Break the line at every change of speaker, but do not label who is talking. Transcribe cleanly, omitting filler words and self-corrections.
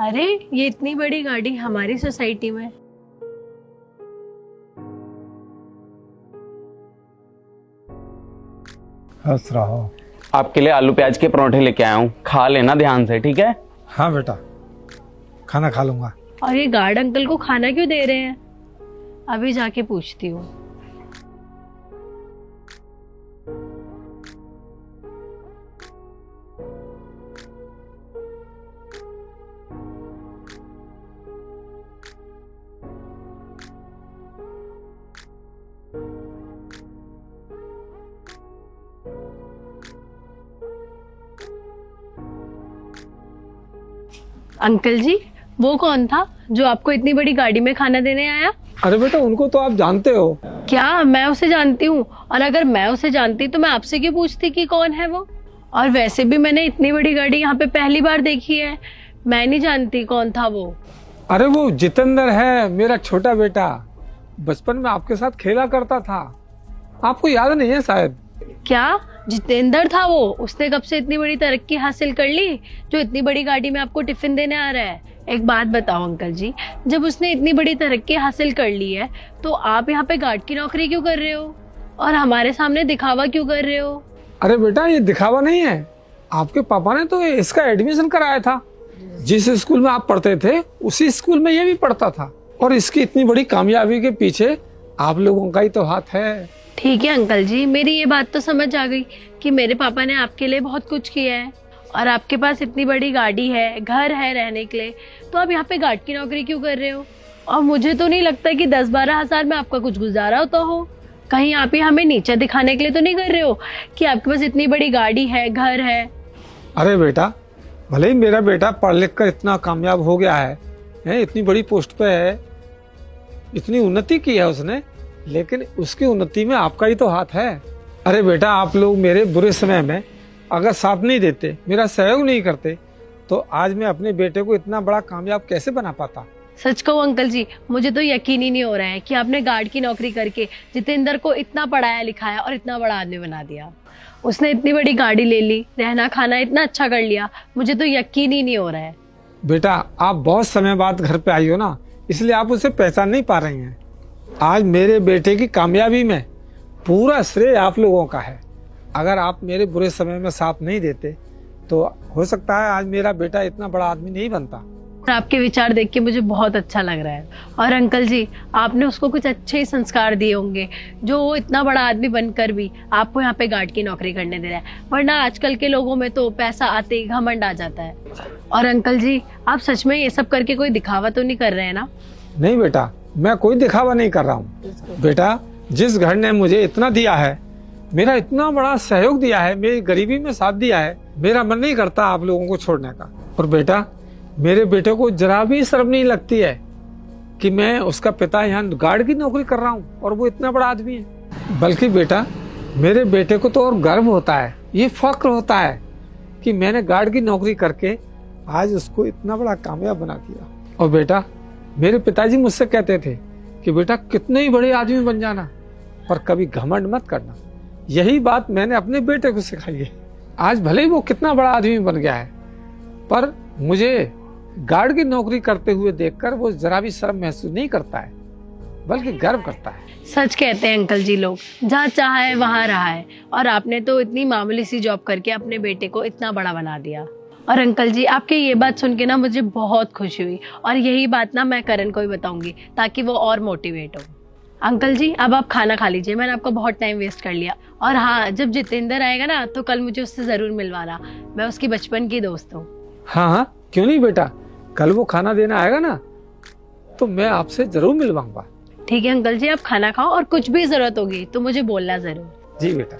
अरे ये इतनी बड़ी गाड़ी हमारी सोसाइटी में।
हंस रहा हो।
आपके लिए आलू प्याज के परोठे लेके आया हूँ, खा लेना ध्यान से, ठीक है?
हाँ बेटा, खाना खा लूंगा।
और ये गार्ड अंकल को खाना क्यों दे रहे हैं? अभी जाके पूछती हूँ। अंकल जी, वो कौन था जो आपको इतनी बड़ी गाड़ी में खाना देने आया?
अरे बेटा, उनको तो आप जानते हो।
क्या मैं उसे जानती हूँ? और अगर मैं उसे जानती तो मैं आपसे क्यों पूछती कि कौन है वो? और वैसे भी मैंने इतनी बड़ी गाड़ी यहाँ पे पहली बार देखी है, मैं नहीं जानती कौन था वो।
अरे वो जितेंद्र है, मेरा छोटा बेटा। बचपन में आपके साथ खेला करता था, आपको याद नहीं है शायद।
क्या जितेंद्र था वो? उसने कब से इतनी बड़ी तरक्की हासिल कर ली जो इतनी बड़ी गाड़ी में आपको टिफिन देने आ रहा है? एक बात बताओ अंकल जी, जब उसने इतनी बड़ी तरक्की हासिल कर ली है तो आप यहाँ पे गार्ड की नौकरी क्यों कर रहे हो और हमारे सामने दिखावा क्यों कर रहे हो?
अरे बेटा, ये दिखावा नहीं है। आपके पापा ने तो इसका एडमिशन कराया था। जिस स्कूल में आप पढ़ते थे उसी स्कूल में ये भी पढ़ता था। और इसकी इतनी बड़ी कामयाबी के पीछे आप लोगों का ही तो हाथ है।
ठीक है अंकल जी, मेरी ये बात तो समझ आ गई कि मेरे पापा ने आपके लिए बहुत कुछ किया है और आपके पास इतनी बड़ी गाड़ी है, घर है रहने के लिए, तो आप यहाँ पे गार्ड की नौकरी क्यों कर रहे हो? और मुझे तो नहीं लगता कि 10-12 हजार में आपका कुछ गुजारा होता हो। कहीं आप ही हमें नीचे दिखाने के लिए तो नहीं कर रहे हो कि आपके पास इतनी बड़ी गाड़ी है, घर है?
अरे बेटा, भले ही मेरा बेटा पढ़ लिख कर इतना कामयाब हो गया है, इतनी बड़ी पोस्ट पे है, इतनी उन्नति की है उसने, लेकिन उसकी उन्नति में आपका ही तो हाथ है। अरे बेटा, आप लोग मेरे बुरे समय में अगर साथ नहीं देते, मेरा सहयोग नहीं करते, तो आज मैं अपने बेटे को इतना बड़ा कामयाब कैसे बना पाता।
सच कहूँ अंकल जी, मुझे तो यकीन ही नहीं हो रहा है कि आपने गार्ड की नौकरी करके जितेंद्र को इतना पढ़ाया लिखाया और इतना बड़ा आदमी बना दिया। उसने इतनी बड़ी गाड़ी ले ली, रहना खाना इतना अच्छा कर लिया, मुझे तो यकीन ही नहीं हो रहा है।
बेटा, आप बहुत समय बाद घर पे आई हो ना, इसलिए आप उसे पहचान नहीं पा रही हैं। आज मेरे बेटे की कामयाबी में पूरा श्रेय आप लोगों का है। अगर आप मेरे बुरे समय में साथ नहीं देते तो हो सकता है आज मेरा बेटा इतना बड़ा आदमी नहीं बनता।
और आपके विचार देख के मुझे बहुत अच्छा लग रहा है। और अंकल जी, आपने उसको कुछ अच्छे ही संस्कार दिए होंगे जो वो इतना बड़ा आदमी बनकर भी आपको यहाँ पे गार्ड की नौकरी करने दे रहा है, वरना आजकल के लोगों में तो पैसा आते ही घमंड आ जाता है। और अंकल जी, आप सच में ये सब करके कोई दिखावा तो नहीं कर रहे हैं ना?
नहीं बेटा, मैं कोई दिखावा नहीं कर रहा हूँ। बेटा, जिस घर ने मुझे इतना दिया है, मेरा इतना बड़ा सहयोग दिया है, मेरी गरीबी में साथ दिया है, मेरा मन नहीं करता आप लोगों को छोड़ने का। और बेटा, मेरे बेटे को जरा भी शर्म नहीं लगती है कि मैं उसका पिता यहाँ गार्ड की नौकरी कर रहा हूँ और वो इतना बड़ा आदमी है। बल्कि बेटा, मेरे बेटे को तो और गर्व होता है, ये फक्र होता है कि मैंने गार्ड की नौकरी करके आज उसको इतना बड़ा कामयाब बना दिया। और बेटा, मेरे पिताजी मुझसे कहते थे कि बेटा, कितने ही बड़े आदमी बन जाना पर कभी घमंड मत करना। यही बात मैंने अपने बेटे को सिखाई है। आज भले ही वो कितना बड़ा आदमी बन गया है, पर मुझे गार्ड की नौकरी करते हुए देखकर वो जरा भी शर्म महसूस नहीं करता है, बल्कि गर्व करता है।
सच कहते हैं अंकल जी लोग, जहाँ चाहा है वहाँ रहा है। और आपने तो इतनी मामूली सी जॉब करके अपने बेटे को इतना बड़ा बना दिया। और अंकल जी, आपकी ये बात सुन के ना मुझे बहुत खुशी हुई और यही बात ना मैं करण को भी बताऊंगी ताकि वो और मोटिवेट हो। अंकल जी, अब आप खाना खा लीजिए, मैंने आपका बहुत टाइम वेस्ट कर लिया। और हाँ, जब जितेंद्र आएगा ना तो कल मुझे उससे जरूर मिलवाना, मैं उसकी बचपन की दोस्त हूँ।
हाँ हाँ, क्यों नहीं बेटा, कल वो खाना देना आएगा ना तो मैं आपसे जरूर मिलवाऊंगा।
ठीक है अंकल जी, आप खाना खाओ और कुछ भी जरूरत होगी तो मुझे बोलना जरूर।
जी बेटा।